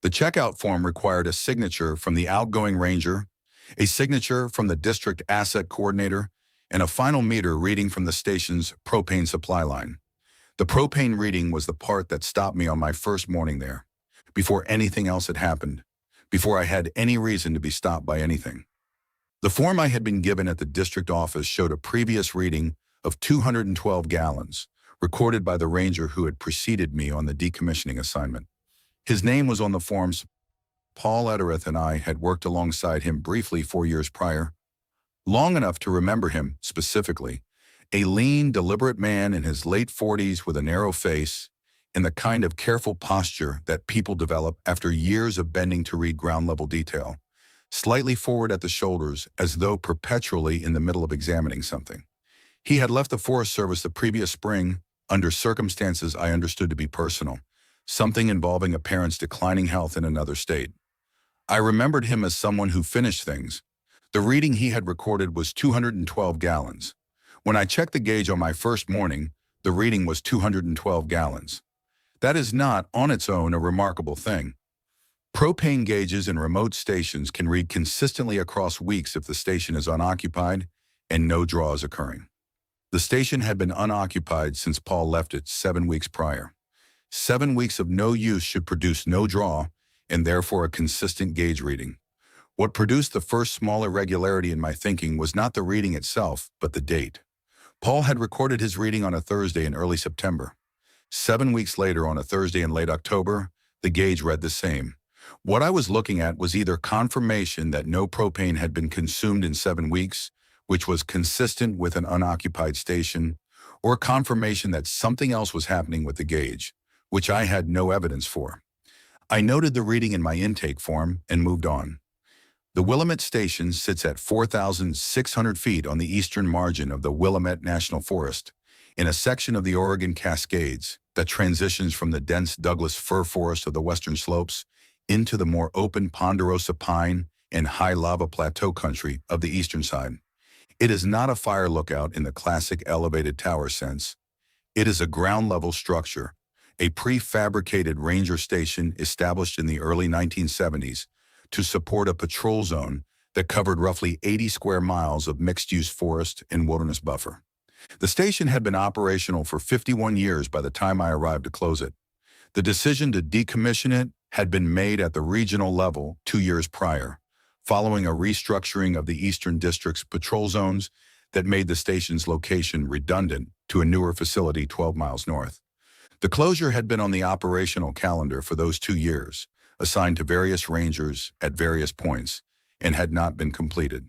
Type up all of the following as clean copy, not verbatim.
The checkout form required a signature from the outgoing ranger, a signature from the district asset coordinator, and a final meter reading from the station's propane supply line. The propane reading was the part that stopped me on my first morning there, before anything else had happened, before I had any reason to be stopped by anything. The form I had been given at the district office showed a previous reading of 212 gallons, recorded by the ranger who had preceded me on the decommissioning assignment. His name was on the forms. Paul Edereth and I had worked alongside him briefly 4 years prior, long enough to remember him specifically, a lean, deliberate man in his late 40s with a narrow face and the kind of careful posture that people develop after years of bending to read ground-level detail, slightly forward at the shoulders as though perpetually in the middle of examining something. He had left the Forest Service the previous spring under circumstances I understood to be personal, something involving a parent's declining health in another state. I remembered him as someone who finished things. The reading he had recorded was 212 gallons. When I checked the gauge on my first morning, the reading was 212 gallons. That is not, on its own, a remarkable thing. Propane gauges in remote stations can read consistently across weeks if the station is unoccupied and no draw is occurring. The station had been unoccupied since Paul left it 7 weeks prior. 7 weeks of no use should produce no draw and therefore a consistent gauge reading. What produced the first small irregularity in my thinking was not the reading itself, but the date. Paul had recorded his reading on a Thursday in early September. 7 weeks later, on a Thursday in late October, the gauge read the same. What I was looking at was either confirmation that no propane had been consumed in 7 weeks, which was consistent with an unoccupied station, or confirmation that something else was happening with the gauge, which I had no evidence for. I noted the reading in my intake form and moved on. The Willamette station sits at 4,600 feet on the eastern margin of the Willamette National Forest, in a section of the Oregon Cascades that transitions from the dense Douglas fir forest of the western slopes into the more open ponderosa pine and high lava plateau country of the eastern side. It is not a fire lookout in the classic elevated tower sense. It is a ground-level structure, a prefabricated ranger station established in the early 1970s to support a patrol zone that covered roughly 80 square miles of mixed-use forest and wilderness buffer. The station had been operational for 51 years by the time I arrived to close it. The decision to decommission it had been made at the regional level 2 years prior, following a restructuring of the Eastern District's patrol zones that made the station's location redundant to a newer facility 12 miles north. The closure had been on the operational calendar for those 2 years, assigned to various rangers at various points, and had not been completed.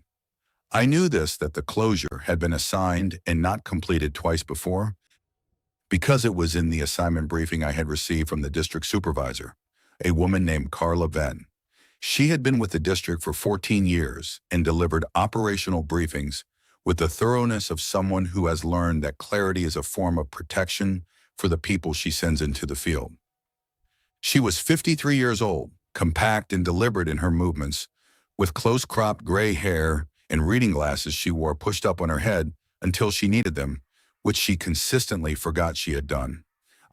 I knew that the closure had been assigned and not completed twice before, because it was in the assignment briefing I had received from the district supervisor, a woman named Carla Venn. She had been with the district for 14 years and delivered operational briefings with the thoroughness of someone who has learned that clarity is a form of protection for the people she sends into the field. She was 53 years old, compact and deliberate in her movements, with close-cropped gray hair and reading glasses she wore pushed up on her head until she needed them, which she consistently forgot she had done.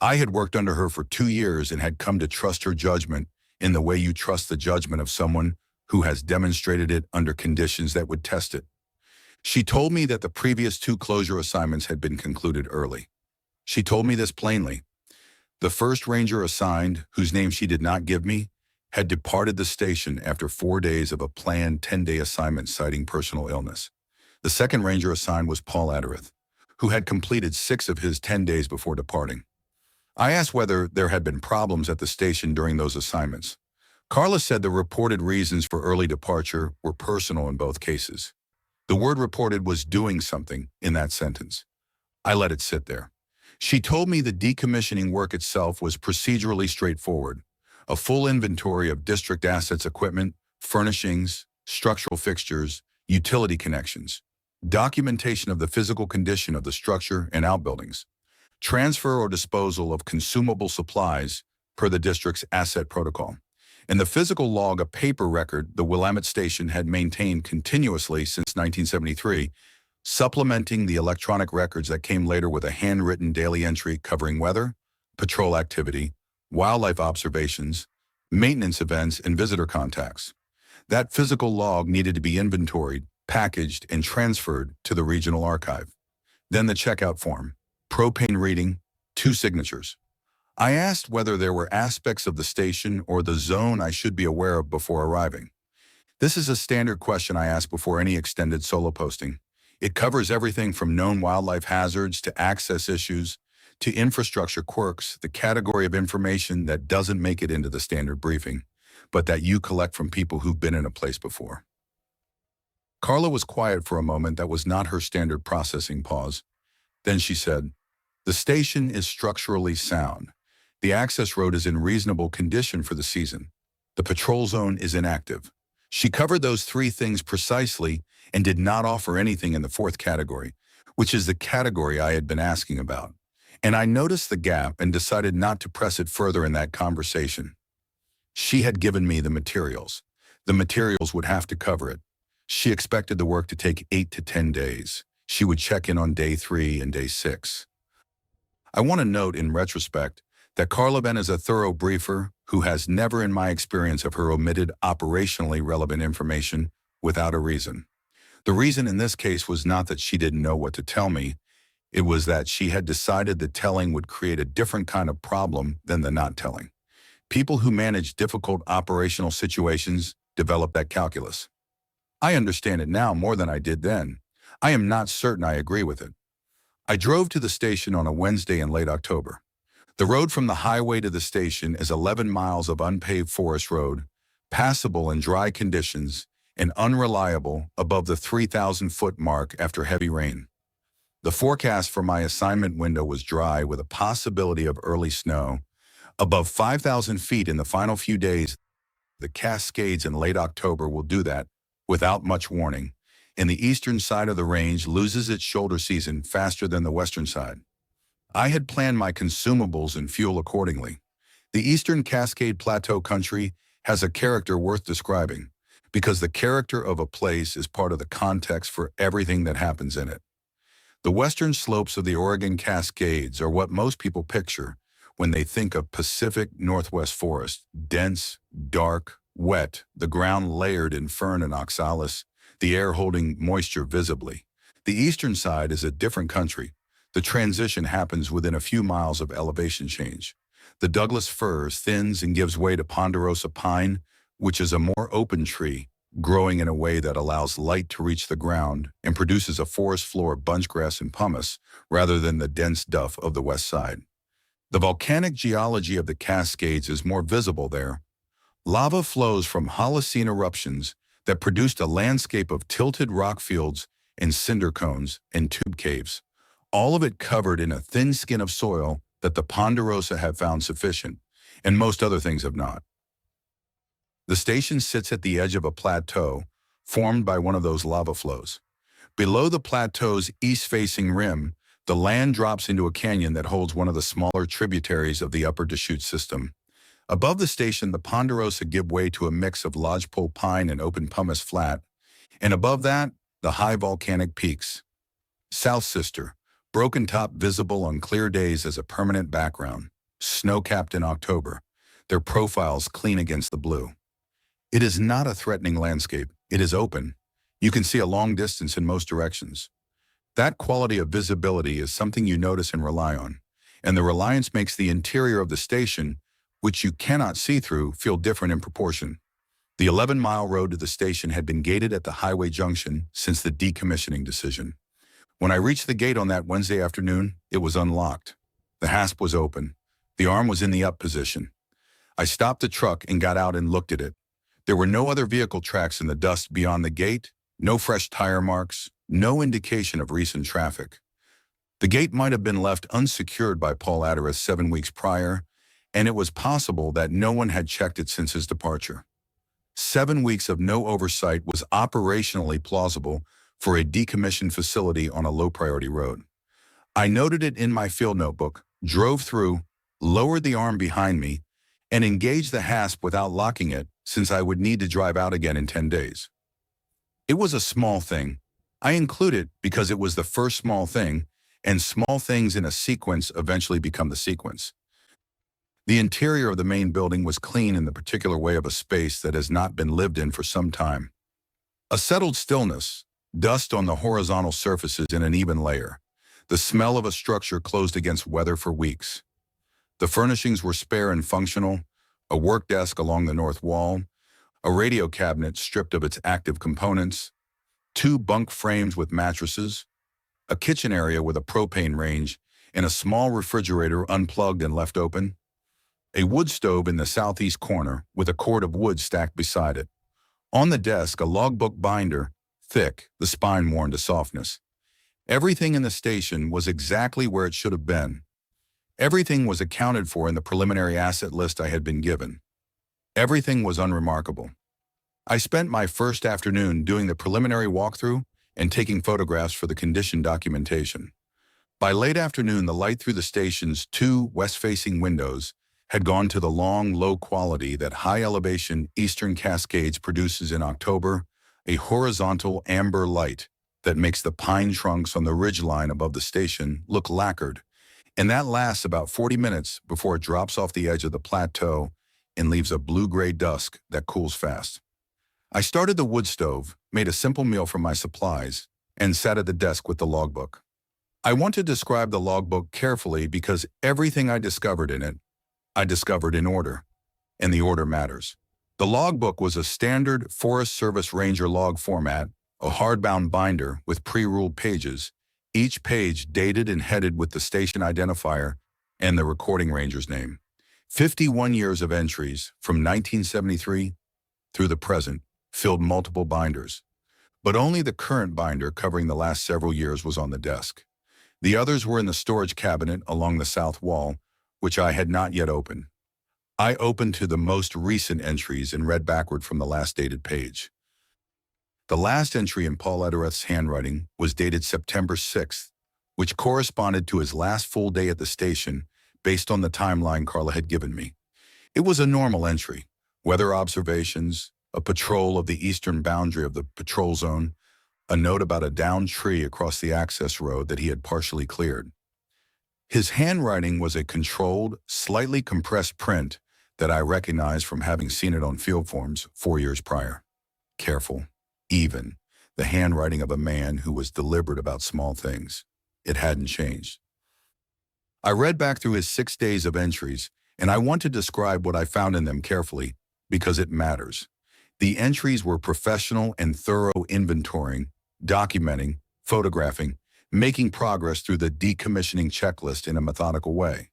I had worked under her for 2 years and had come to trust her judgment in the way you trust the judgment of someone who has demonstrated it under conditions that would test it. She told me that the previous 2 closure assignments had been concluded early. She told me this plainly. The first ranger assigned, whose name she did not give me, had departed the station after 4 days of a planned 10-day assignment citing personal illness. The second ranger assigned was Paul Edereth, who had completed 6 of his 10 days before departing. I asked whether there had been problems at the station during those assignments. Carla said the reported reasons for early departure were personal in both cases. The word reported was doing something in that sentence. I let it sit there. She told me the decommissioning work itself was procedurally straightforward. A full inventory of district assets, equipment, furnishings, structural fixtures, utility connections, documentation of the physical condition of the structure and outbuildings, transfer or disposal of consumable supplies per the district's asset protocol, and the physical log, a paper record the Willamette station had maintained continuously since 1973, supplementing the electronic records that came later with a handwritten daily entry covering weather, patrol activity, wildlife observations, maintenance events, and visitor contacts. That physical log needed to be inventoried, packaged, and transferred to the regional archive. Then the checkout form, propane reading, 2 signatures. I asked whether there were aspects of the station or the zone I should be aware of before arriving. This is a standard question I ask before any extended solo posting. It covers everything from known wildlife hazards to access issues to infrastructure quirks, the category of information that doesn't make it into the standard briefing, but that you collect from people who've been in a place before. Carla was quiet for a moment. That was not her standard processing pause. Then she said, "The station is structurally sound. The access road is in reasonable condition for the season. The patrol zone is inactive." She covered those 3 things precisely and did not offer anything in the 4th category, which is the category I had been asking about. And I noticed the gap and decided not to press it further in that conversation. She had given me the materials. The materials would have to cover it. She expected the work to take 8 to 10 days. She would check in on day 3 and day 6. I want to note in retrospect that Carla Ben is a thorough briefer who has never in my experience of her omitted operationally relevant information without a reason. The reason in this case was not that she didn't know what to tell me. It was that she had decided that telling would create a different kind of problem than the not telling. People who manage difficult operational situations develop that calculus. I understand it now more than I did then. I am not certain I agree with it. I drove to the station on a Wednesday in late October. The road from the highway to the station is 11 miles of unpaved forest road, passable in dry conditions, and unreliable above the 3,000-foot mark after heavy rain. The forecast for my assignment window was dry with a possibility of early snow. Above 5,000 feet in the final few days, the Cascades in late October will do that without much warning, and the eastern side of the range loses its shoulder season faster than the western side. I had planned my consumables and fuel accordingly. The eastern Cascade Plateau country has a character worth describing, because the character of a place is part of the context for everything that happens in it. The western slopes of the Oregon Cascades are what most people picture when they think of Pacific Northwest forest, dense, dark, wet, the ground layered in fern and oxalis, the air holding moisture visibly. The eastern side is a different country. The transition happens within a few miles of elevation change. The Douglas fir thins and gives way to ponderosa pine, which is a more open tree, growing in a way that allows light to reach the ground and produces a forest floor of bunchgrass and pumice rather than the dense duff of the west side. The volcanic geology of the Cascades is more visible there. Lava flows from Holocene eruptions that produced a landscape of tilted rock fields and cinder cones and tube caves, all of it covered in a thin skin of soil that the ponderosa have found sufficient, and most other things have not. The station sits at the edge of a plateau formed by one of those lava flows. Below the plateau's east-facing rim, the land drops into a canyon that holds one of the smaller tributaries of the upper Deschutes system. Above the station, the ponderosa give way to a mix of lodgepole pine and open pumice flat, and above that, the high volcanic peaks. South Sister, broken top visible on clear days as a permanent background, snow-capped in October, their profiles clean against the blue. It is not a threatening landscape. It is open. You can see a long distance in most directions. That quality of visibility is something you notice and rely on, and the reliance makes the interior of the station, which you cannot see through, feel different in proportion. The 11-mile road to the station had been gated at the highway junction since the decommissioning decision. When I reached the gate on that Wednesday afternoon, it was unlocked. The hasp was open. The arm was in the up position. I stopped the truck and got out and looked at it. There were no other vehicle tracks in the dust beyond the gate, no fresh tire marks, no indication of recent traffic. The gate might have been left unsecured by Paul Atteras 7 weeks prior, and it was possible that no one had checked it since his departure. 7 weeks of no oversight was operationally plausible for a decommissioned facility on a low-priority road. I noted it in my field notebook, drove through, lowered the arm behind me, and engaged the hasp without locking it, since I would need to drive out again in 10 days. It was a small thing. I include it because it was the first small thing, and small things in a sequence eventually become the sequence. The interior of the main building was clean in the particular way of a space that has not been lived in for some time. A settled stillness, dust on the horizontal surfaces in an even layer, the smell of a structure closed against weather for weeks. The furnishings were spare and functional, a work desk along the north wall, a radio cabinet stripped of its active components, two bunk frames with mattresses, a kitchen area with a propane range, and a small refrigerator unplugged and left open. A wood stove in the southeast corner with a cord of wood stacked beside it. On the desk, a logbook binder, thick, the spine worn to softness. Everything in the station was exactly where it should have been. Everything was accounted for in the preliminary asset list I had been given. Everything was unremarkable. I spent my first afternoon doing the preliminary walkthrough and taking photographs for the condition documentation. By late afternoon, the light through the station's two west-facing windows had gone to the long, low quality that high-elevation Eastern Cascades produces in October, a horizontal amber light that makes the pine trunks on the ridgeline above the station look lacquered, and that lasts about 40 minutes before it drops off the edge of the plateau and leaves a blue-gray dusk that cools fast. I started the wood stove, made a simple meal from my supplies, and sat at the desk with the logbook. I want to describe the logbook carefully because everything I discovered in it, I discovered in order, and the order matters. The logbook was a standard Forest Service Ranger log format, a hardbound binder with pre-ruled pages, each page dated and headed with the station identifier and the recording ranger's name. 51 years of entries from 1973 through the present filled multiple binders, but only the current binder covering the last several years was on the desk. The others were in the storage cabinet along the south wall, which I had not yet opened. I opened to the most recent entries and read backward from the last dated page. The last entry in Paul Edereth's handwriting was dated September 6th, which corresponded to his last full day at the station based on the timeline Carla had given me. It was a normal entry, weather observations, a patrol of the eastern boundary of the patrol zone, a note about a downed tree across the access road that he had partially cleared. His handwriting was a controlled, slightly compressed print that I recognized from having seen it on field forms 4 years prior. Careful, even, the handwriting of a man who was deliberate about small things. It hadn't changed. I read back through his 6 days of entries, and I want to describe what I found in them carefully because it matters. The entries were professional and thorough inventorying, documenting, photographing, making progress through the decommissioning checklist in a methodical way.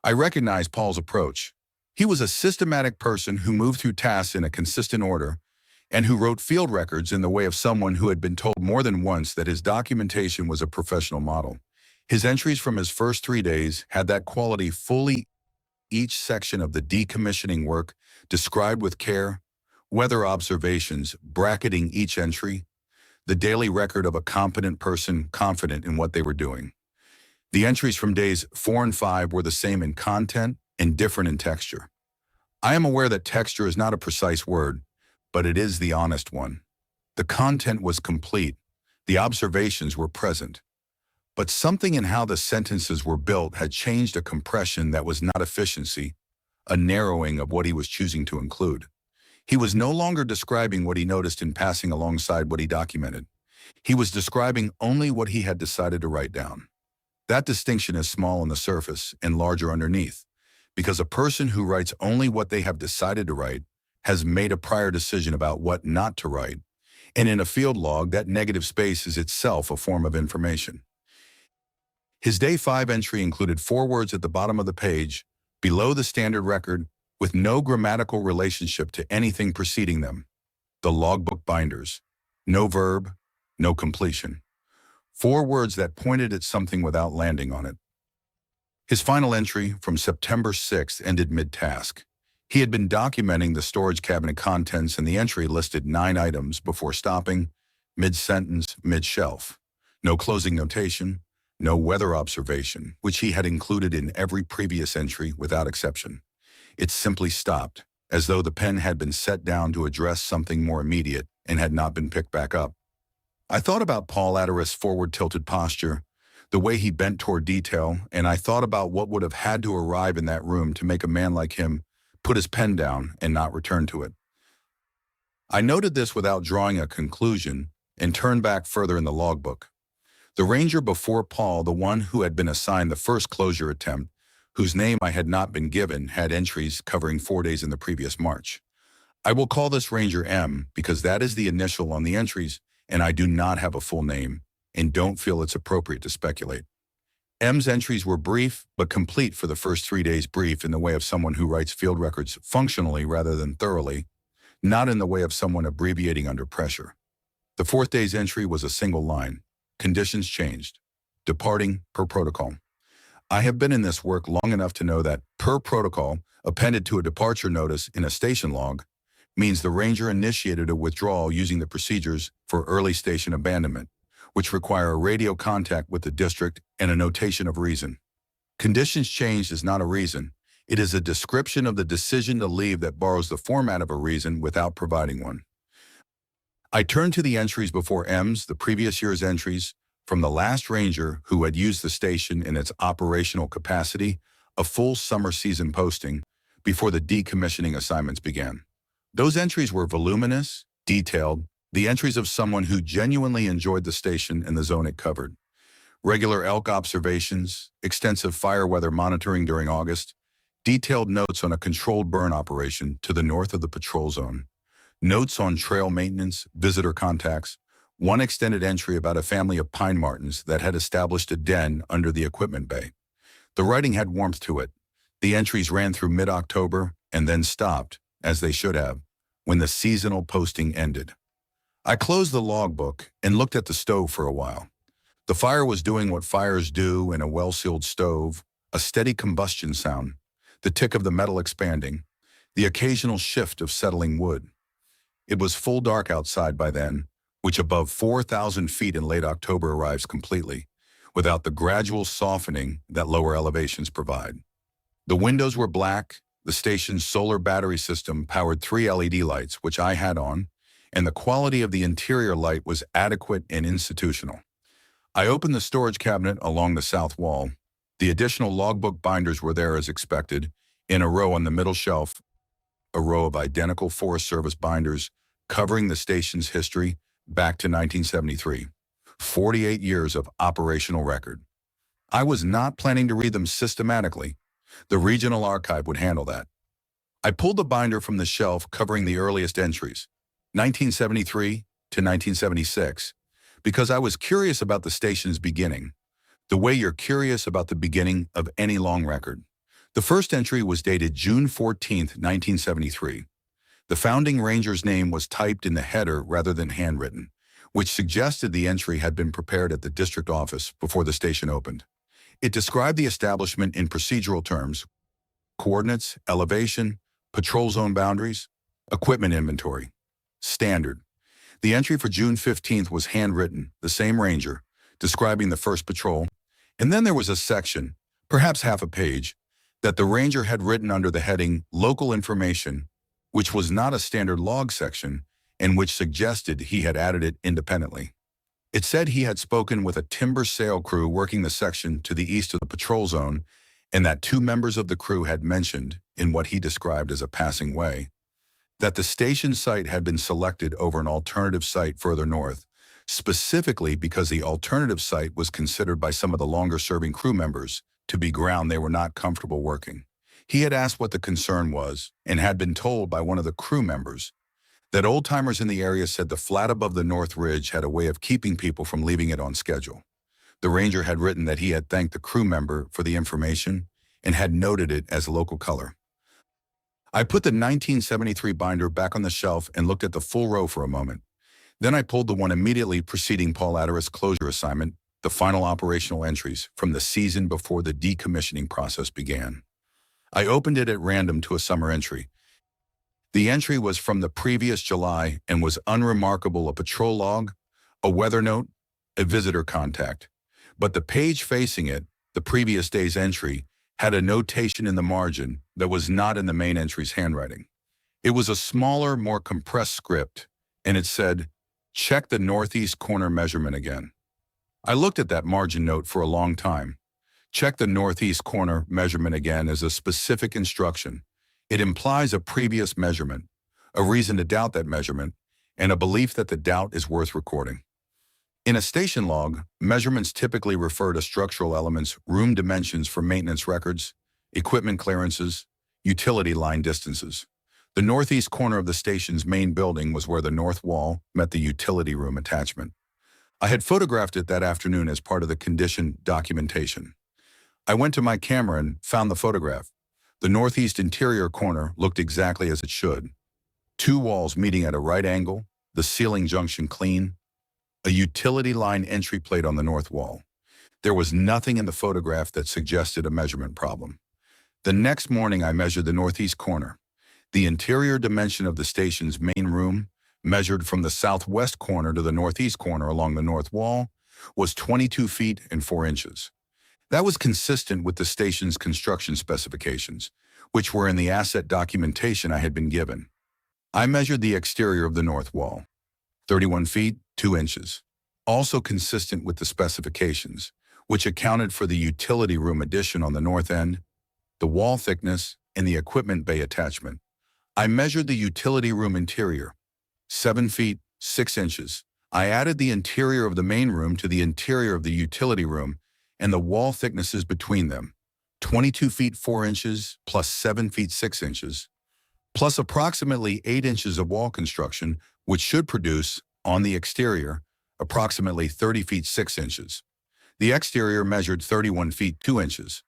I recognized Paul's approach. He was a systematic person who moved through tasks in a consistent order and who wrote field records in the way of someone who had been told more than once that his documentation was a professional model. His entries from his first 3 days had that quality fully, each section of the decommissioning work described with care, weather observations bracketing each entry, the daily record of a competent person confident in what they were doing. The entries from days 4 and 5 were the same in content and different in texture. I am aware that texture is not a precise word, but it is the honest one. The content was complete. The observations were present. But something in how the sentences were built had changed a compression that was not efficiency, a narrowing of what he was choosing to include. He was no longer describing what he noticed in passing alongside what he documented. He was describing only what he had decided to write down. That distinction is small on the surface and larger underneath, because a person who writes only what they have decided to write has made a prior decision about what not to write, and in a field log, that negative space is itself a form of information. His Day 5 entry included 4 words at the bottom of the page, below the standard record, with no grammatical relationship to anything preceding them. The logbook binders. No verb, no completion. 4 words that pointed at something without landing on it. His final entry from September 6th ended mid-task. He had been documenting the storage cabinet contents and the entry listed 9 items before stopping, mid-sentence, mid-shelf. No closing notation, no weather observation, which he had included in every previous entry without exception. It simply stopped, as though the pen had been set down to address something more immediate and had not been picked back up. I thought about Paul Edereth's forward-tilted posture, the way he bent toward detail, and I thought about what would have had to arrive in that room to make a man like him put his pen down and not return to it. I noted this without drawing a conclusion and turned back further in the logbook. The ranger before Paul, the one who had been assigned the first closure attempt, whose name I had not been given, had entries covering 4 days in the previous March. I will call this Ranger M because that is the initial on the entries, and I do not have a full name and don't feel it's appropriate to speculate. M's entries were brief but complete for the first 3 days, brief in the way of someone who writes field records functionally rather than thoroughly, not in the way of someone abbreviating under pressure. The 4th day's entry was a single line. Conditions changed. Departing per protocol. I have been in this work long enough to know that per protocol, appended to a departure notice in a station log, means the ranger initiated a withdrawal using the procedures for early station abandonment, which require a radio contact with the district and a notation of reason. Conditions changed is not a reason. It is a description of the decision to leave that borrows the format of a reason without providing one. I turned to the entries before M's, the previous year's entries, from the last ranger who had used the station in its operational capacity, a full summer season posting, before the decommissioning assignments began. Those entries were voluminous, detailed, the entries of someone who genuinely enjoyed the station and the zone it covered. Regular elk observations, extensive fire weather monitoring during August, detailed notes on a controlled burn operation to the north of the patrol zone, notes on trail maintenance, visitor contacts, one extended entry about a family of pine martens that had established a den under the equipment bay. The writing had warmth to it. The entries ran through mid-October and then stopped, as they should have, when the seasonal posting ended. I closed the logbook and looked at the stove for a while. The fire was doing what fires do in a well-sealed stove, a steady combustion sound, the tick of the metal expanding, the occasional shift of settling wood. It was full dark outside by then, which above 4,000 feet in late October arrives completely, without the gradual softening that lower elevations provide. The windows were black, the station's solar battery system powered 3 LED lights, which I had on, and the quality of the interior light was adequate and institutional. I opened the storage cabinet along the south wall. The additional logbook binders were there as expected, in a row on the middle shelf, a row of identical Forest Service binders covering the station's history back to 1973, 48 years of operational record. I was not planning to read them systematically. The regional archive would handle that. I pulled the binder from the shelf covering the earliest entries, 1973 to 1976, because I was curious about the station's beginning, the way you're curious about the beginning of any long record. The first entry was dated June 14, 1973. The founding ranger's name was typed in the header rather than handwritten, which suggested the entry had been prepared at the district office before the station opened. It described the establishment in procedural terms: coordinates, elevation, patrol zone boundaries, equipment inventory. Standard. The entry for June 15th was handwritten, the same ranger, describing the first patrol, and then there was a section, perhaps half a page, that the ranger had written under the heading Local Information, which was not a standard log section and which suggested he had added it independently. It said he had spoken with a timber sale crew working the section to the east of the patrol zone and that 2 members of the crew had mentioned, in what he described as a passing way, that the station site had been selected over an alternative site further north, specifically because the alternative site was considered by some of the longer-serving crew members to be ground they were not comfortable working. He had asked what the concern was and had been told by one of the crew members that old-timers in the area said the flat above the North Ridge had a way of keeping people from leaving it on schedule. The ranger had written that he had thanked the crew member for the information and had noted it as local color. I put the 1973 binder back on the shelf and looked at the full row for a moment. Then I pulled the one immediately preceding Paul Adder's closure assignment, the final operational entries from the season before the decommissioning process began. I opened it at random to a summer entry. The entry was from the previous July and was unremarkable: a patrol log, a weather note, a visitor contact. But the page facing it, the previous day's entry, had a notation in the margin that was not in the main entry's handwriting. It was a smaller, more compressed script, and it said, "Check the northeast corner measurement again." I looked at that margin note for a long time. Check the northeast corner measurement again as a specific instruction. It implies a previous measurement, a reason to doubt that measurement, and a belief that the doubt is worth recording. In a station log, measurements typically refer to structural elements, room dimensions for maintenance records, equipment clearances, utility line distances. The northeast corner of the station's main building was where the north wall met the utility room attachment. I had photographed it that afternoon as part of the condition documentation. I went to my camera and found the photograph. The northeast interior corner looked exactly as it should. Two walls meeting at a right angle, the ceiling junction clean, a utility line entry plate on the north wall. There was nothing in the photograph that suggested a measurement problem. The next morning I measured the northeast corner. The interior dimension of the station's main room, measured from the southwest corner to the northeast corner along the north wall, was 22 feet and 4 inches. That was consistent with the station's construction specifications, which were in the asset documentation I had been given. I measured the exterior of the north wall, 31 feet, 2 inches, also consistent with the specifications, which accounted for the utility room addition on the north end, the wall thickness, and the equipment bay attachment. I measured the utility room interior, 7 feet, 6 inches. I added the interior of the main room to the interior of the utility room and the wall thicknesses between them, 22 feet 4 inches plus 7 feet 6 inches, plus approximately 8 inches of wall construction, which should produce, on the exterior, approximately 30 feet 6 inches. The exterior measured 31 feet 2 inches.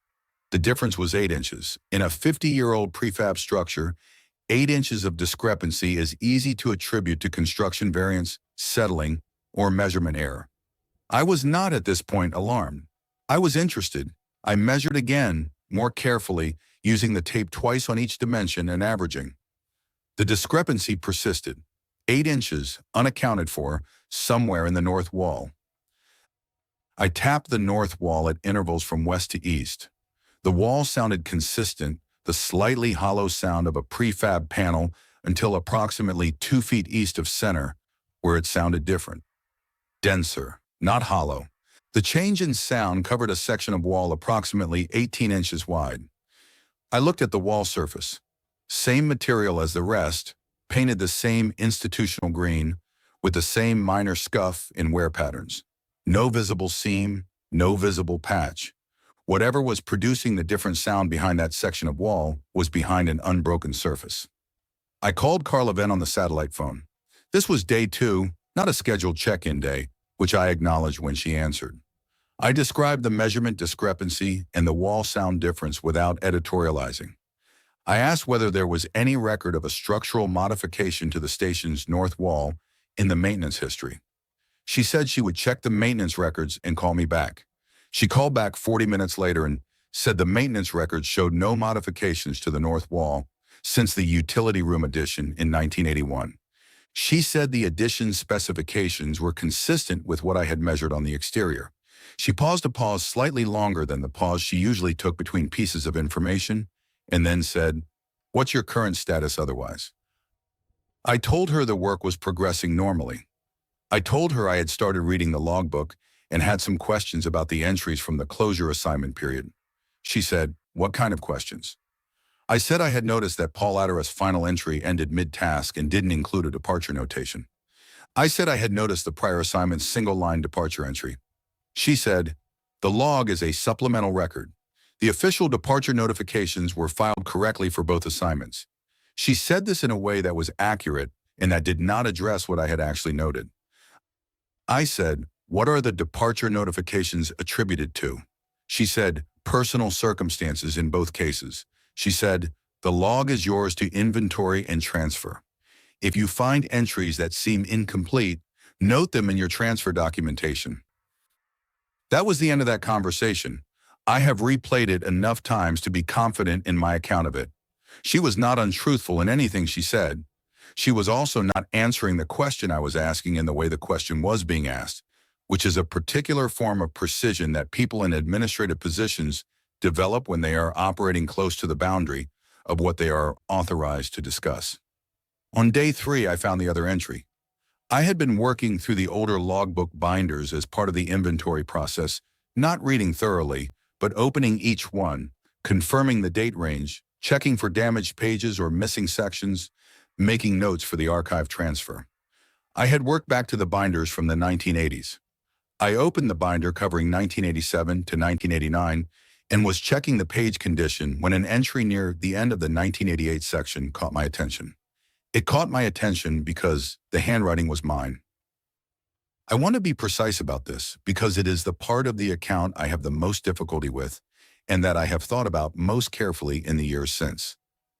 The difference was 8 inches. In a 50-year-old prefab structure, 8 inches of discrepancy is easy to attribute to construction variance, settling, or measurement error. I was not at this point alarmed. I was interested. I measured again, more carefully, using the tape twice on each dimension and averaging. The discrepancy persisted. 8 inches, unaccounted for, somewhere in the north wall. I tapped the north wall at intervals from west to east. The wall sounded consistent, the slightly hollow sound of a prefab panel, until approximately 2 feet east of center, where it sounded different. Denser, not hollow. The change in sound covered a section of wall approximately 18 inches wide. I looked at the wall surface. Same material as the rest, painted the same institutional green, with the same minor scuff in wear patterns. No visible seam, no visible patch. Whatever was producing the different sound behind that section of wall was behind an unbroken surface. I called Carla Venn on the satellite phone. This was day 2, not a scheduled check-in day, which I acknowledged when she answered. I described the measurement discrepancy and the wall sound difference without editorializing. I asked whether there was any record of a structural modification to the station's north wall in the maintenance history. She said she would check the maintenance records and call me back. She called back 40 minutes later and said the maintenance records showed no modifications to the north wall since the utility room addition in 1981. She said the addition's specifications were consistent with what I had measured on the exterior. She paused a pause slightly longer than the pause she usually took between pieces of information, and then said, "What's your current status otherwise?" I told her the work was progressing normally. I told her I had started reading the logbook and had some questions about the entries from the closure assignment period. She said, "What kind of questions?" I said I had noticed that Paul Atter's final entry ended mid-task and didn't include a departure notation. I said I had noticed the prior assignment's single-line departure entry. She said, "The log is a supplemental record. The official departure notifications were filed correctly for both assignments." She said this in a way that was accurate and that did not address what I had actually noted. I said, "What are the departure notifications attributed to?" She said, "Personal circumstances in both cases." She said, "The log is yours to inventory and transfer. If you find entries that seem incomplete, note them in your transfer documentation." That was the end of that conversation. I have replayed it enough times to be confident in my account of it. She was not untruthful in anything she said. She was also not answering the question I was asking in the way the question was being asked, which is a particular form of precision that people in administrative positions develop when they are operating close to the boundary of what they are authorized to discuss. On day 3, I found the other entry. I had been working through the older logbook binders as part of the inventory process, not reading thoroughly, but opening each one, confirming the date range, checking for damaged pages or missing sections, making notes for the archive transfer. I had worked back to the binders from the 1980s. I opened the binder covering 1987 to 1989 and was checking the page condition when an entry near the end of the 1988 section caught my attention. It caught my attention because the handwriting was mine. I want to be precise about this because it is the part of the account I have the most difficulty with and that I have thought about most carefully in the years since.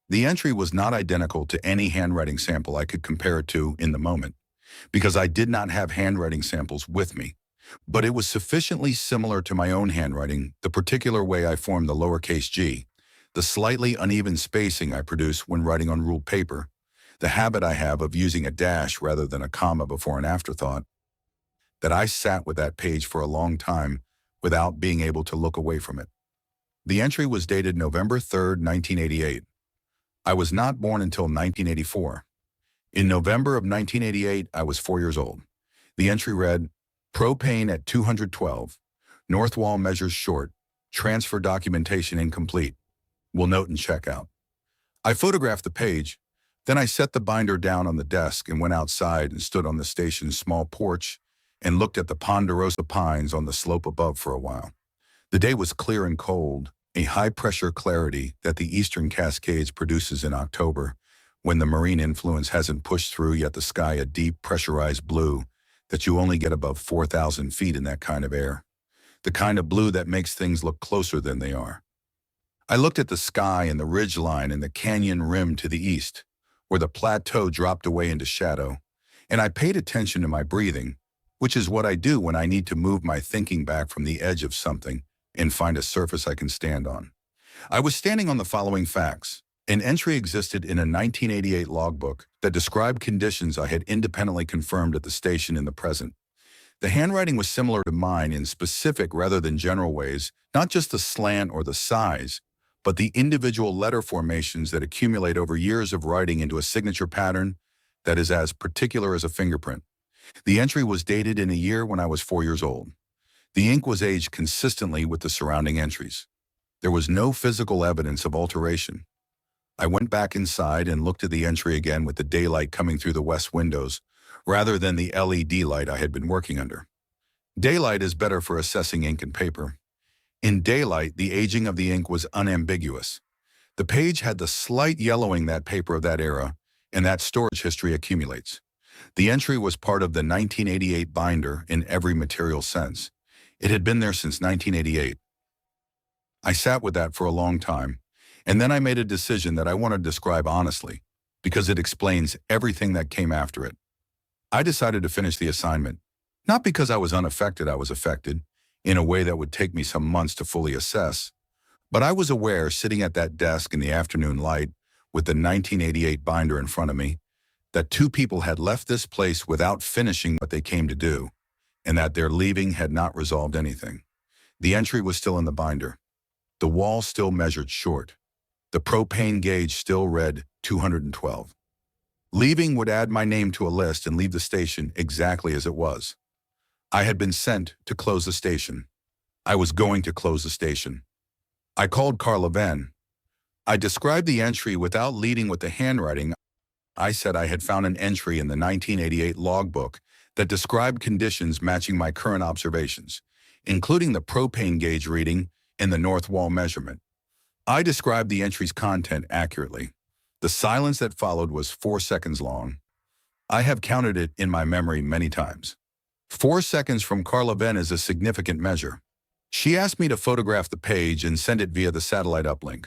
The entry was not identical to any handwriting sample I could compare it to in the moment, because I did not have handwriting samples with me. But it was sufficiently similar to my own handwriting, the particular way I formed the lowercase g, the slightly uneven spacing I produce when writing on ruled paper, the habit I have of using a dash rather than a comma before an afterthought, that I sat with that page for a long time without being able to look away from it. The entry was dated November 3rd, 1988. I was not born until 1984. In November of 1988, I was 4 years old. The entry read, propane at 212, north wall measures short, transfer documentation incomplete. Will note and check out. I photographed the page, then I set the binder down on the desk and went outside and stood on the station's small porch and looked at the ponderosa pines on the slope above for a while. The day was clear and cold, a high-pressure clarity that the eastern Cascades produces in October, when the marine influence hasn't pushed through yet the sky a deep pressurized blue that you only get above 4,000 feet in that kind of air, the kind of blue that makes things look closer than they are. I looked at the sky and the ridge line and the canyon rim to the east, where the plateau dropped away into shadow, and I paid attention to my breathing, which is what I do when I need to move my thinking back from the edge of something and find a surface I can stand on. I was standing on the following facts. An entry existed in a 1988 logbook that described conditions I had independently confirmed at the station in the present. The handwriting was similar to mine in specific rather than general ways, not just the slant or the size, but the individual letter formations that accumulate over years of writing into a signature pattern that is as particular as a fingerprint. The entry was dated in a year when I was 4 years old. The ink was aged consistently with the surrounding entries. There was no physical evidence of alteration. I went back inside and looked at the entry again with the daylight coming through the west windows, rather than the LED light I had been working under. Daylight is better for assessing ink and paper. In daylight, the aging of the ink was unambiguous. The page had the slight yellowing that paper of that era, and that storage history accumulates. The entry was part of the 1988 binder in every material sense. It had been there since 1988. I sat with that for a long time, and then I made a decision that I want to describe honestly, because it explains everything that came after it. I decided to finish the assignment, not because I was unaffected, I was affected, in a way that would take me some months to fully assess, but I was aware, sitting at that desk in the afternoon light with the 1988 binder in front of me, that two people had left this place without finishing what they came to do, and that their leaving had not resolved anything. The entry was still in the binder. The wall still measured short. The propane gauge still read 212. Leaving would add my name to a list and leave the station exactly as it was. I had been sent to close the station. I was going to close the station. I called Carla Venn. I described the entry without leading with the handwriting. I said I had found an entry in the 1988 logbook that described conditions matching my current observations, including the propane gauge reading and the north wall measurement. I described the entry's content accurately. The silence that followed was 4 seconds long. I have counted it in my memory many times. 4 seconds from Carla Venn is a significant measure. She asked me to photograph the page and send it via the satellite uplink.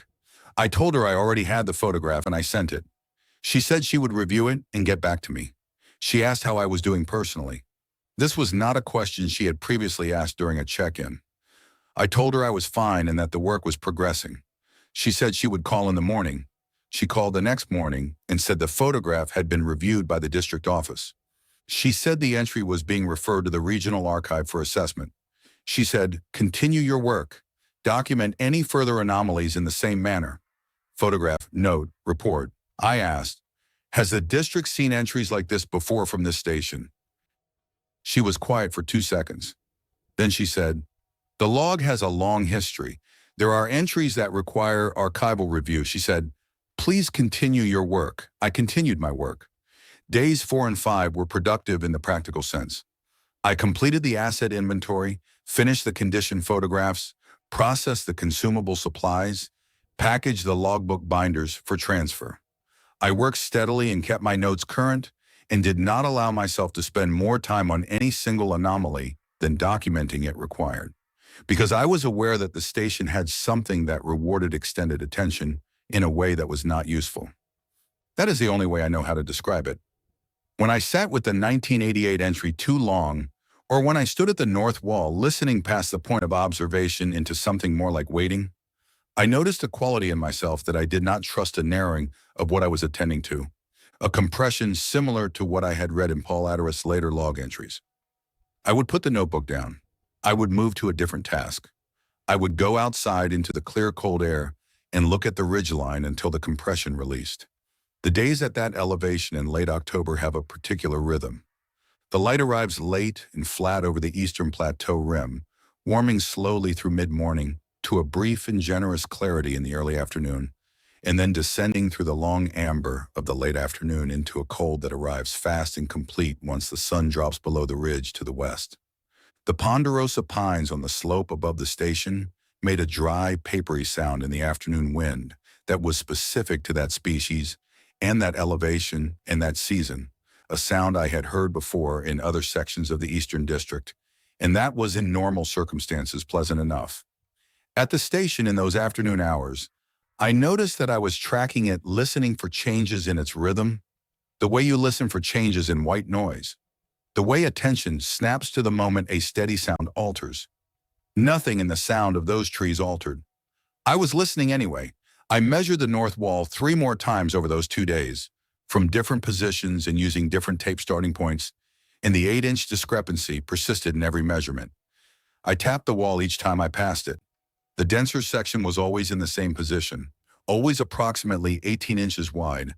I told her I already had the photograph and I sent it. She said she would review it and get back to me. She asked how I was doing personally. This was not a question she had previously asked during a check-in. I told her I was fine and that the work was progressing. She said she would call in the morning. She called the next morning and said the photograph had been reviewed by the district office. She said the entry was being referred to the regional archive for assessment. She said, "Continue your work. Document any further anomalies in the same manner. Photograph, note, report." I asked, Has the district seen entries like this before from this station? She was quiet for 2 seconds. Then she said, the log has a long history. There are entries that require archival review. She said, please continue your work. I continued my work. Days 4 and 5 were productive in the practical sense. I completed the asset inventory, finished the condition photographs, processed the consumable supplies, packaged the logbook binders for transfer. I worked steadily and kept my notes current and did not allow myself to spend more time on any single anomaly than documenting it required, because I was aware that the station had something that rewarded extended attention in a way that was not useful. That is the only way I know how to describe it. When I sat with the 1988 entry too long, or when I stood at the north wall listening past the point of observation into something more like waiting, I noticed a quality in myself that I did not trust a narrowing of what I was attending to, a compression similar to what I had read in Paul Atter's later log entries. I would put the notebook down. I would move to a different task. I would go outside into the clear, cold air and look at the ridgeline until the compression released. The days at that elevation in late October have a particular rhythm. The light arrives late and flat over the eastern plateau rim, warming slowly through mid-morning to a brief and generous clarity in the early afternoon, and then descending through the long amber of the late afternoon into a cold that arrives fast and complete once the sun drops below the ridge to the west. The ponderosa pines on the slope above the station made a dry, papery sound in the afternoon wind that was specific to that species and that elevation and that season, a sound I had heard before in other sections of the Eastern District, and that was in normal circumstances pleasant enough. At the station in those afternoon hours, I noticed that I was tracking it, listening for changes in its rhythm, the way you listen for changes in white noise, the way attention snaps to the moment a steady sound alters. Nothing in the sound of those trees altered. I was listening anyway. I measured the north wall 3 more times over those 2 days, from different positions and using different tape starting points, and the 8-inch discrepancy persisted in every measurement. I tapped the wall each time I passed it. The denser section was always in the same position, always approximately 18 inches wide,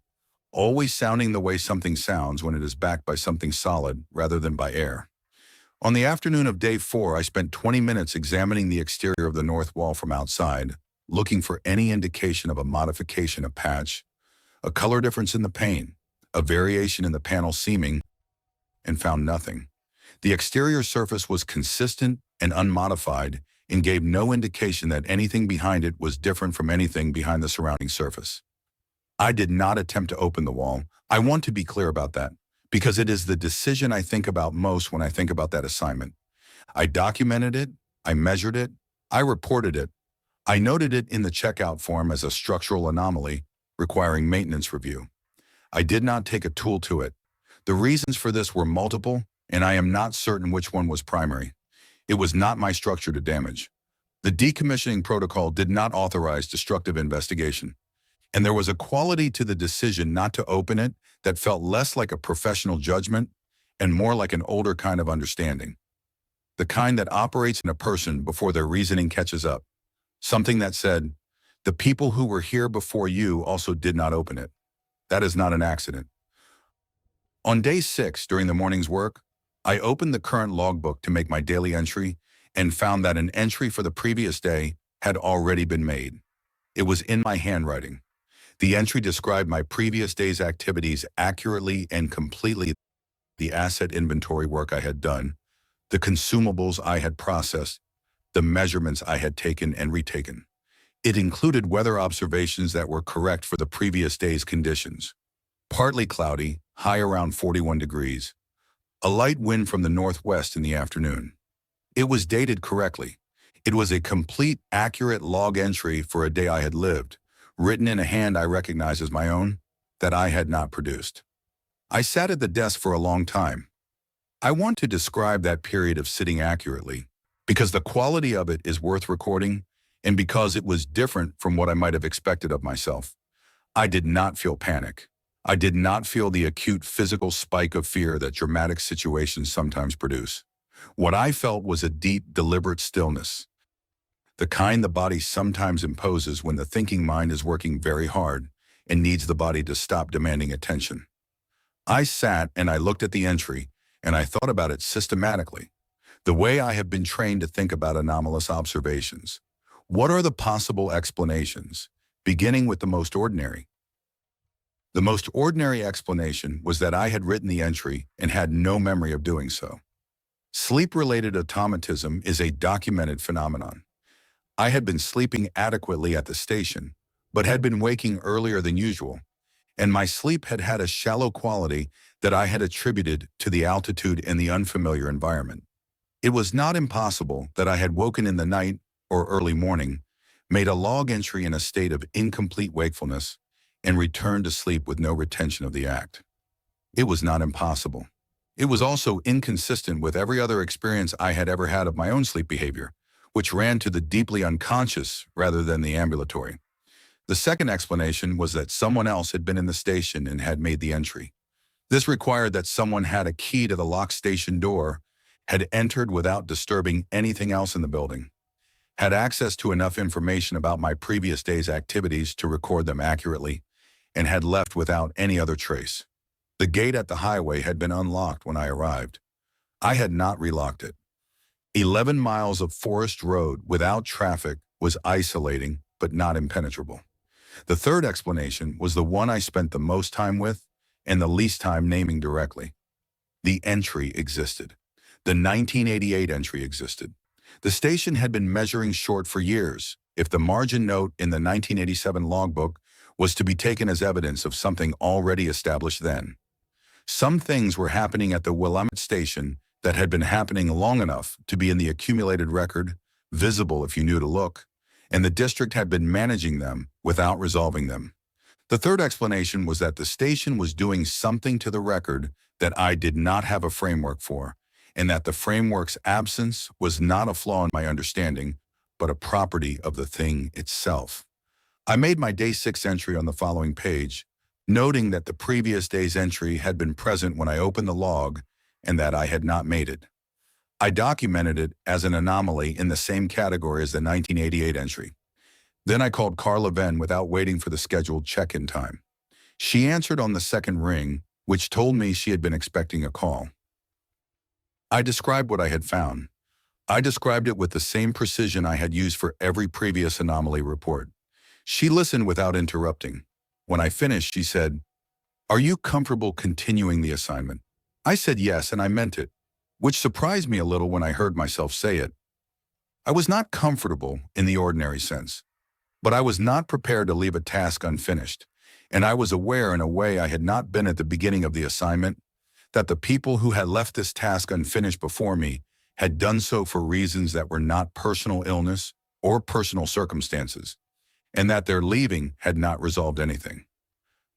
always sounding the way something sounds when it is backed by something solid rather than by air. On the afternoon of day 4, I spent 20 minutes examining the exterior of the north wall from outside, looking for any indication of a modification, a patch, a color difference in the pane, a variation in the panel seaming, and found nothing. The exterior surface was consistent and unmodified and gave no indication that anything behind it was different from anything behind the surrounding surface. I did not attempt to open the wall. I want to be clear about that, because it is the decision I think about most when I think about that assignment. I documented it, I measured it, I reported it, I noted it in the checkout form as a structural anomaly requiring maintenance review. I did not take a tool to it. The reasons for this were multiple, and I am not certain which one was primary. It was not my structure to damage. The decommissioning protocol did not authorize destructive investigation, and there was a quality to the decision not to open it that felt less like a professional judgment and more like an older kind of understanding. The kind that operates in a person before their reasoning catches up. Something that said, the people who were here before you also did not open it. That is not an accident. On day 6, during the morning's work, I opened the current logbook to make my daily entry and found that an entry for the previous day had already been made. It was in my handwriting. The entry described my previous day's activities accurately and completely, the asset inventory work I had done, the consumables I had processed, the measurements I had taken and retaken. It included weather observations that were correct for the previous day's conditions. Partly cloudy, high around 41 degrees. A light wind from the northwest in the afternoon. It was dated correctly. It was a complete, accurate log entry for a day I had lived, written in a hand I recognized as my own, that I had not produced. I sat at the desk for a long time. I want to describe that period of sitting accurately, because the quality of it is worth recording, and because it was different from what I might have expected of myself. I did not feel panic. I did not feel the acute physical spike of fear that dramatic situations sometimes produce. What I felt was a deep, deliberate stillness, the kind the body sometimes imposes when the thinking mind is working very hard and needs the body to stop demanding attention. I sat and I looked at the entry, and I thought about it systematically, the way I have been trained to think about anomalous observations. What are the possible explanations, beginning with the most ordinary? The most ordinary explanation was that I had written the entry and had no memory of doing so. Sleep-related automatism is a documented phenomenon. I had been sleeping adequately at the station, but had been waking earlier than usual, and my sleep had had a shallow quality that I had attributed to the altitude and the unfamiliar environment. It was not impossible that I had woken in the night or early morning, made a log entry in a state of incomplete wakefulness, and returned to sleep with no retention of the act. It was not impossible. It was also inconsistent with every other experience I had ever had of my own sleep behavior, which ran to the deeply unconscious rather than the ambulatory. The second explanation was that someone else had been in the station and had made the entry. This required that someone had a key to the locked station door, had entered without disturbing anything else in the building, had access to enough information about my previous day's activities to record them accurately, and had left without any other trace. The gate at the highway had been unlocked when I arrived. I had not relocked it. 11 miles of forest road without traffic was isolating but not impenetrable. The third explanation was the one I spent the most time with and the least time naming directly. The entry existed. The 1988 entry existed. The station had been measuring short for years. If the margin note in the 1987 logbook was to be taken as evidence of something already established then. Some things were happening at the Willamette station that had been happening long enough to be in the accumulated record, visible if you knew to look, and the district had been managing them without resolving them. The third explanation was that the station was doing something to the record that I did not have a framework for, and that the framework's absence was not a flaw in my understanding, but a property of the thing itself. I made my Day 6 entry on the following page, noting that the previous day's entry had been present when I opened the log and that I had not made it. I documented it as an anomaly in the same category as the 1988 entry. Then I called Carla Venn without waiting for the scheduled check-in time. She answered on the second ring, which told me she had been expecting a call. I described what I had found. I described it with the same precision I had used for every previous anomaly report. She listened without interrupting. When I finished, she said, "Are you comfortable continuing the assignment?" I said yes, and I meant it, which surprised me a little when I heard myself say it. I was not comfortable in the ordinary sense, but I was not prepared to leave a task unfinished, and I was aware in a way I had not been at the beginning of the assignment, that the people who had left this task unfinished before me had done so for reasons that were not personal illness or personal circumstances, and that their leaving had not resolved anything.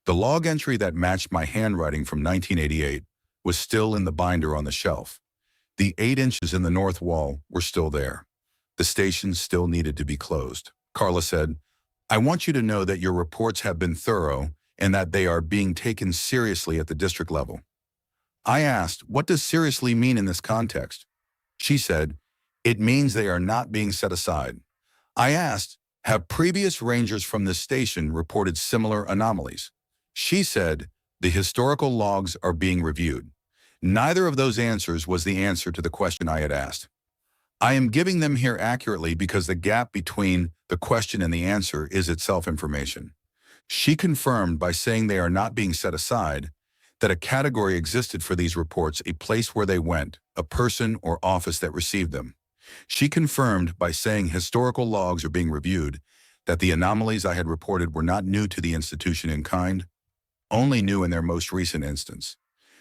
The log entry that matched my handwriting from 1988 was still in the binder on the shelf. The 8 inches in the north wall were still there. The station still needed to be closed. Carla said, "I want you to know that your reports have been thorough and that they are being taken seriously at the district level." I asked, "What does seriously mean in this context?" She said, "It means they are not being set aside." I asked, "Have previous rangers from this station reported similar anomalies?" She said, "The historical logs are being reviewed." Neither of those answers was the answer to the question I had asked. I am giving them here accurately because the gap between the question and the answer is itself information. She confirmed by saying they are not being set aside, that a category existed for these reports, a place where they went, a person or office that received them. She confirmed by saying historical logs are being reviewed, that the anomalies I had reported were not new to the institution in kind, only new in their most recent instance.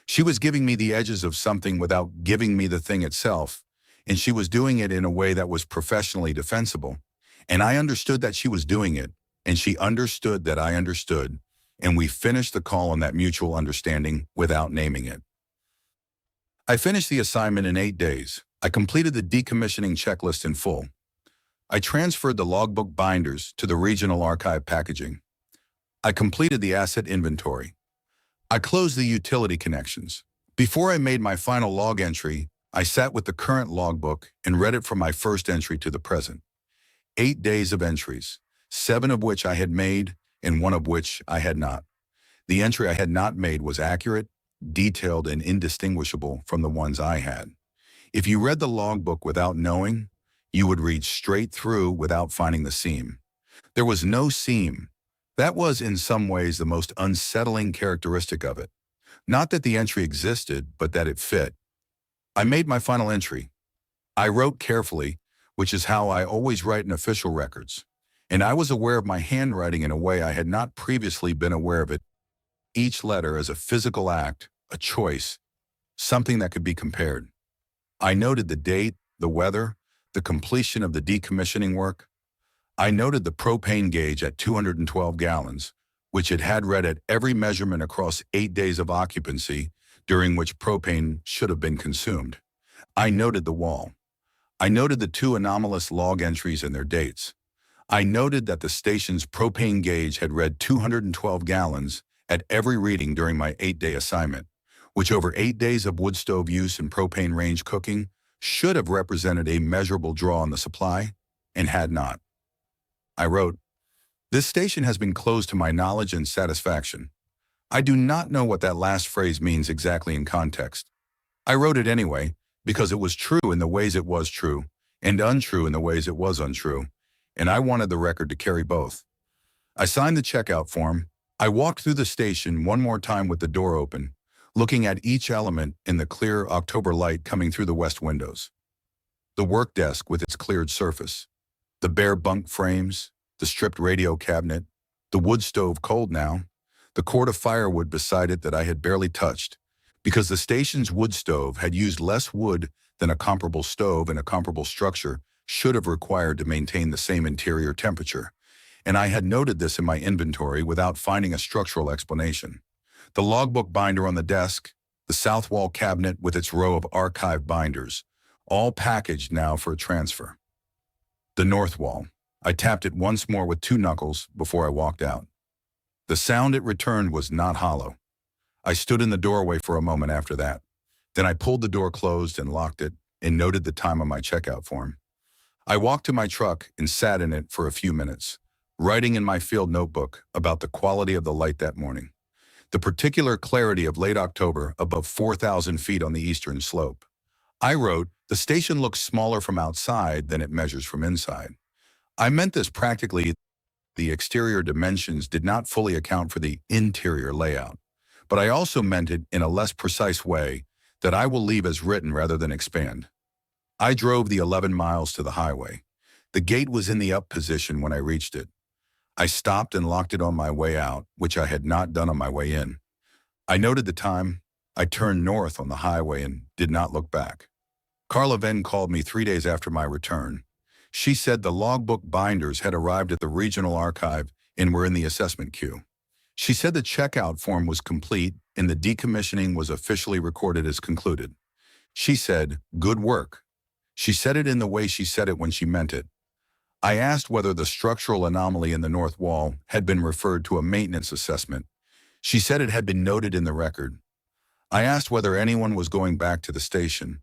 She was giving me the edges of something without giving me the thing itself, and she was doing it in a way that was professionally defensible. And I understood that she was doing it, and she understood that I understood, and we finished the call on that mutual understanding without naming it. I finished the assignment in 8 days. I completed the decommissioning checklist in full. I transferred the logbook binders to the regional archive packaging. I completed the asset inventory. I closed the utility connections. Before I made my final log entry, I sat with the current logbook and read it from my first entry to the present. 8 days of entries, 7 of which I had made, and one of which I had not. The entry I had not made was accurate, detailed, and indistinguishable from the ones I had. If you read the logbook without knowing, you would read straight through without finding the seam. There was no seam. That was in some ways the most unsettling characteristic of it. Not that the entry existed, but that it fit. I made my final entry. I wrote carefully, which is how I always write in official records. And I was aware of my handwriting in a way I had not previously been aware of it. Each letter as a physical act, a choice, something that could be compared. I noted the date, the weather, the completion of the decommissioning work. I noted the propane gauge at 212 gallons, which it had read at every measurement across 8 days of occupancy, during which propane should have been consumed. I noted the wall. I noted the 2 anomalous log entries and their dates. I noted that the station's propane gauge had read 212 gallons at every reading during my 8-day assignment, which over 8 days of wood stove use and propane range cooking should have represented a measurable draw on the supply, and had not. I wrote, "This station has been closed to my knowledge and satisfaction." I do not know what that last phrase means exactly in context. I wrote it anyway, because it was true in the ways it was true, and untrue in the ways it was untrue, and I wanted the record to carry both. I signed the checkout form. I walked through the station one more time with the door open, looking at each element in the clear October light coming through the west windows. The work desk with its cleared surface, the bare bunk frames, the stripped radio cabinet, the wood stove cold now, the cord of firewood beside it that I had barely touched, because the station's wood stove had used less wood than a comparable stove and a comparable structure should have required to maintain the same interior temperature, and I had noted this in my inventory without finding a structural explanation. The logbook binder on the desk, the south wall cabinet with its row of archive binders, all packaged now for a transfer. The north wall. I tapped it once more with 2 knuckles before I walked out. The sound it returned was not hollow. I stood in the doorway for a moment after that. Then I pulled the door closed and locked it and noted the time on my checkout form. I walked to my truck and sat in it for a few minutes, writing in my field notebook about the quality of the light that morning. The particular clarity of late October above 4,000 feet on the eastern slope. I wrote, "The station looks smaller from outside than it measures from inside." I meant this practically. The exterior dimensions did not fully account for the interior layout, but I also meant it in a less precise way that I will leave as written rather than expand. I drove the 11 miles to the highway. The gate was in the up position when I reached it. I stopped and locked it on my way out, which I had not done on my way in. I noted the time. I turned north on the highway and did not look back. Carla then called me 3 days after my return. She said the logbook binders had arrived at the regional archive and were in the assessment queue. She said the checkout form was complete and the decommissioning was officially recorded as concluded. She said, "Good work." She said it in the way she said it when she meant it. I asked whether the structural anomaly in the north wall had been referred to a maintenance assessment. She said it had been noted in the record. I asked whether anyone was going back to the station.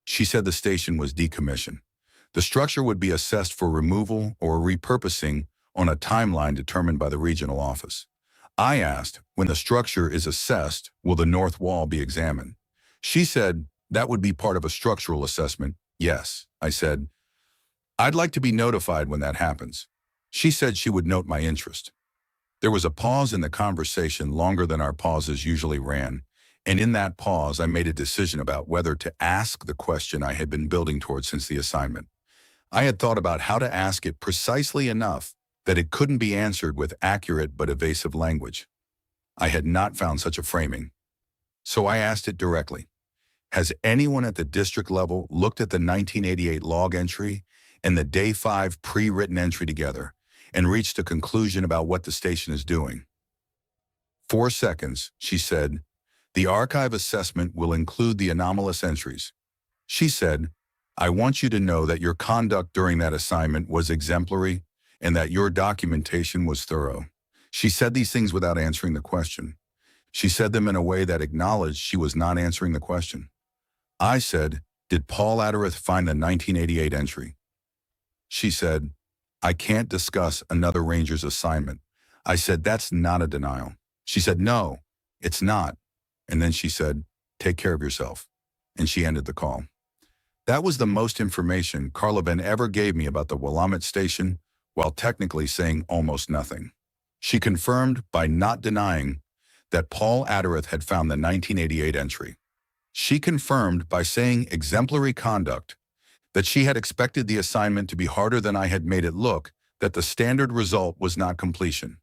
She said the station was decommissioned. The structure would be assessed for removal or repurposing on a timeline determined by the regional office. I asked, when the structure is assessed, will the north wall be examined? She said, that would be part of a structural assessment. Yes, I said. I'd like to be notified when that happens. She said she would note my interest. There was a pause in the conversation longer than our pauses usually ran, and in that pause I made a decision about whether to ask the question I had been building towards since the assignment. I had thought about how to ask it precisely enough that it couldn't be answered with accurate but evasive language. I had not found such a framing. So I asked it directly. Has anyone at the district level looked at the 1988 log entry and the Day 5 pre-written entry together and reached a conclusion about what the station is doing? 4 seconds, she said. The archive assessment will include the anomalous entries. She said, I want you to know that your conduct during that assignment was exemplary and that your documentation was thorough. She said these things without answering the question. She said them in a way that acknowledged she was not answering the question. I said, did Paul Addereth find the 1988 entry? She said, I can't discuss another ranger's assignment. I said, "That's not a denial." She said, "No, it's not." And then she said, "Take care of yourself." And she ended the call. That was the most information Carla Ben ever gave me about the Willamette station, while technically saying almost nothing. She confirmed by not denying that Paul Addereth had found the 1988 entry. She confirmed by saying exemplary conduct, that she had expected the assignment to be harder than I had made it look, that the standard result was not completion.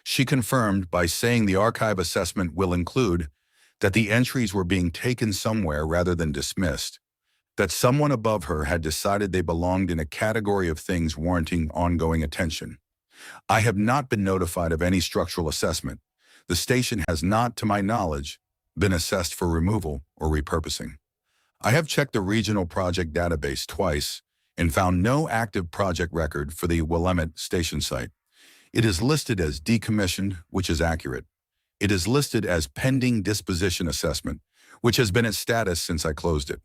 She confirmed by saying the archive assessment will include that the entries were being taken somewhere rather than dismissed, that someone above her had decided they belonged in a category of things warranting ongoing attention. I have not been notified of any structural assessment. The station has not, to my knowledge, been assessed for removal or repurposing. I have checked the regional project database twice and found no active project record for the Willamette station site. It is listed as decommissioned, which is accurate. It is listed as pending disposition assessment, which has been its status since I closed it.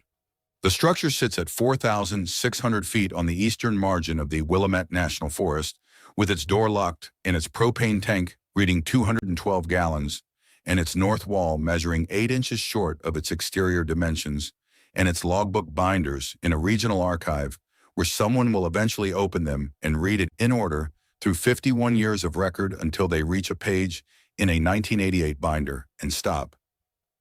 The structure sits at 4,600 feet on the eastern margin of the Willamette National Forest, with its door locked and its propane tank reading 212 gallons, and its north wall measuring 8 inches short of its exterior dimensions, and its logbook binders in a regional archive where someone will eventually open them and read it in order through 51 years of record until they reach a page in a 1988 binder and stop.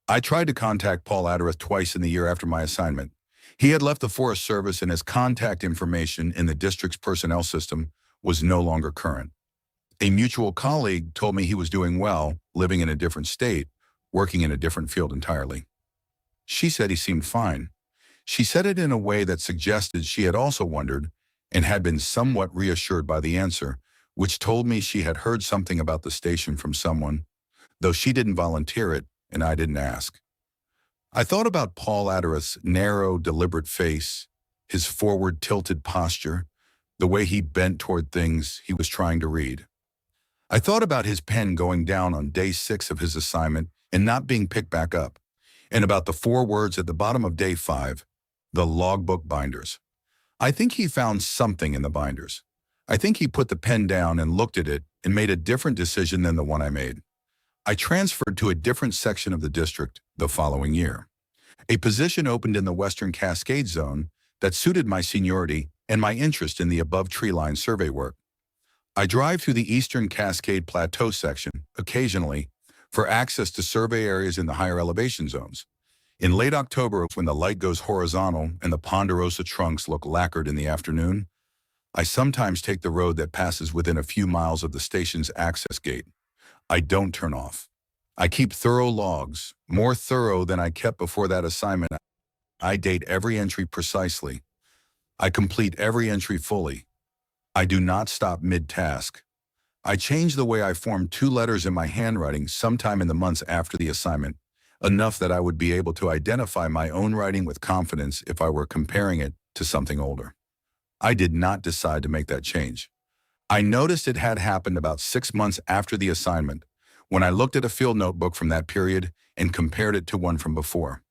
I tried to contact Paul Addereth twice in the year after my assignment. He had left the Forest Service and his contact information in the district's personnel system was no longer current. A mutual colleague told me he was doing well, living in a different state, working in a different field entirely. She said he seemed fine. She said it in a way that suggested she had also wondered and had been somewhat reassured by the answer, which told me she had heard something about the station from someone, though she didn't volunteer it and I didn't ask. I thought about Paul Addereth's narrow, deliberate face, his forward tilted posture, the way he bent toward things he was trying to read. I thought about his pen going down on day 6 of his assignment and not being picked back up, and about the 4 words at the bottom of day 5, the logbook binders. I think he found something in the binders. I think he put the pen down and looked at it and made a different decision than the one I made. I transferred to a different section of the district the following year. A position opened in the Western Cascade Zone that suited my seniority and my interest in the above tree-line survey work. I drive through the Eastern Cascade Plateau section, occasionally, for access to survey areas in the higher elevation zones. In late October, when the light goes horizontal and the ponderosa trunks look lacquered in the afternoon, I sometimes take the road that passes within a few miles of the station's access gate. I don't turn off. I keep thorough logs, more thorough than I kept before that assignment. I date every entry precisely. I complete every entry fully. I do not stop mid-task. I change the way I form 2 letters in my handwriting sometime in the months after the assignment, enough that I would be able to identify my own writing with confidence if I were comparing it to something older. I did not decide to make that change. I noticed it had happened about 6 months after the assignment, when I looked at a field notebook from that period and compared it to one from before.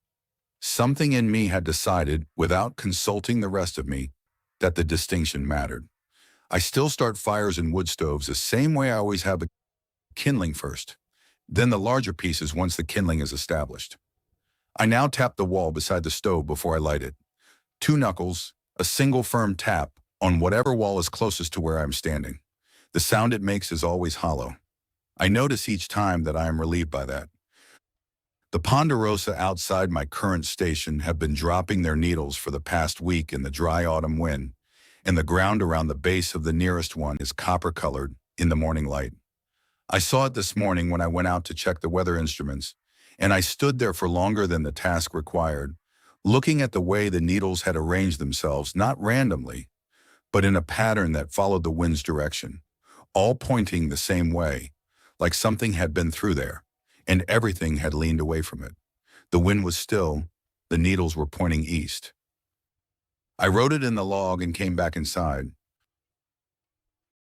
Something in me had decided, without consulting the rest of me, that the distinction mattered. I still start fires in wood stoves the same way I always have, a kindling first, then the larger pieces once the kindling is established. I now tap the wall beside the stove before I light it. 2 knuckles, a single firm tap on whatever wall is closest to where I'm standing. The sound it makes is always hollow. I notice each time that I am relieved by that. The ponderosa outside my current station have been dropping their needles for the past week in the dry autumn wind, and the ground around the base of the nearest one is copper-colored in the morning light. I saw it this morning when I went out to check the weather instruments, and I stood there for longer than the task required, looking at the way the needles had arranged themselves, not randomly, but in a pattern that followed the wind's direction, all pointing the same way, like something had been through there, and everything had leaned away from it. The wind was still, the needles were pointing east. I wrote it in the log and came back inside.